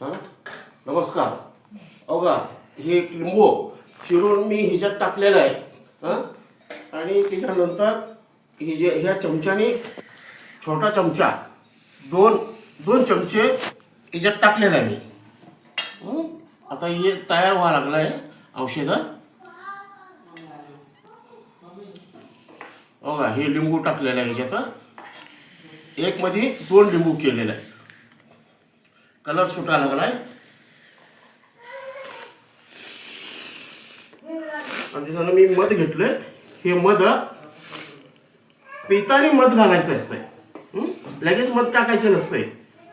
चला नमस्कार. बघा हे लिंबू चिरून मी ह्याच्यात टाकलेलं आहे हां. आणि त्याच्यानंतर हे जे ह्या चमच्याने छोटा चमचा दोन चमचे ह्याच्यात टाकलेला आहे मी. आता हे तयार व्हायला लागलं आहे औषधं. बघा हे लिंबू टाकलेलं आहे ह्याच्यात. एक मध्ये 2 लिंबू केलेलं आहे. कलर सुटायला लागलाय. आणि त्याच्यानं मी मध घेतलंय. हे मध पितानी मध घालायचं असतंय. लगेच मध टाकायचं नसतंय.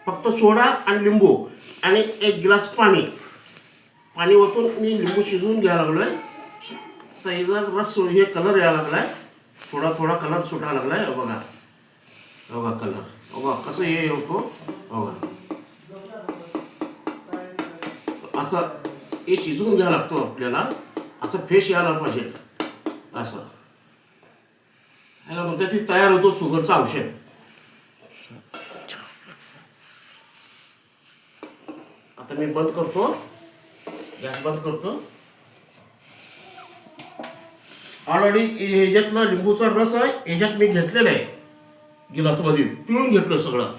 फक्त सोडा आणि लिंबू आणि 1 ग्लास पाणी ओतून मी लिंबू शिजवून घ्यायला लागलोय. तर याचा रस हे कलर यायला लागलाय. थोडा कलर सुटायला लागलाय. बघा कलर बघा कसं हे होतो. बघा असं हे शिजवून घ्यावं लागतो आपल्याला. असं फ्रेश यायला पाहिजे. असं ह्याला म्हणतात ते तयार होतो शुगरचं औषध. आता मी बंद करतो. गॅस बंद करतो. ऑलरेडी ह्याच्यातलं लिंबूचा रस आहे ह्याच्यात मी घेतलेला आहे. गिलासमध्ये पिळून घेतलं सगळं.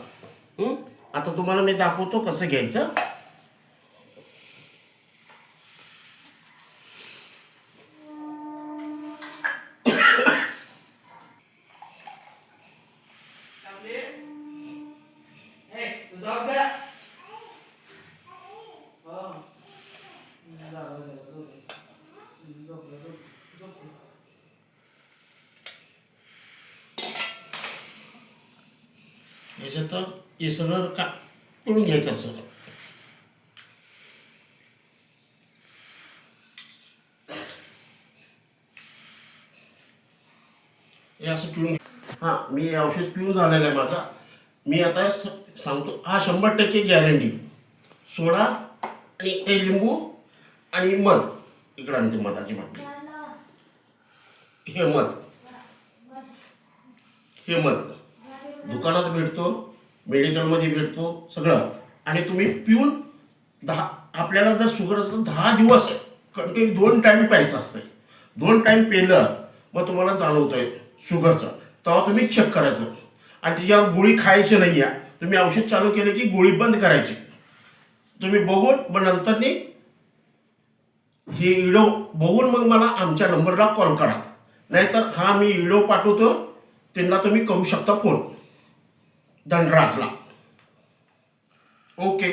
आता तुम्हाला मी दाखवतो कसं घ्यायचं. याच्यात हे सगळं पिळून घ्यायचं असं. हे असं पिळून हां मी औषध पिऊन झालेलं आहे माझा. मी आता सांगतो हा 100% गॅरंटी. सोडा आणि एक लिंबू आणि मध. इकडं आणते मधाची बाटली. हे मध दुकानात भेटतो, मेडिकलमध्ये भेटतो सगळं. आणि तुम्ही पिऊन आपल्याला जर शुगर असेल 10 दिवस कंटिन्यू 2 टाईम प्यायचं असतंय. 2 टाईम पेलं मग तुम्हाला जाणवतंय शुगरचं. तेव्हा तुम्ही चेक करायचं. आणि त्याच्यावर गोळी खायची नाही आहे. तुम्ही औषध चालू केले की गोळी बंद करायची. तुम्ही बघून मग नंतरनी हे व्हिडिओ बघून मग मला आमच्या नंबरला कॉल करा. नाहीतर हा मी व्हिडिओ पाठवतो त्यांना तुम्ही करू शकता फोन. धनराजला. ओके.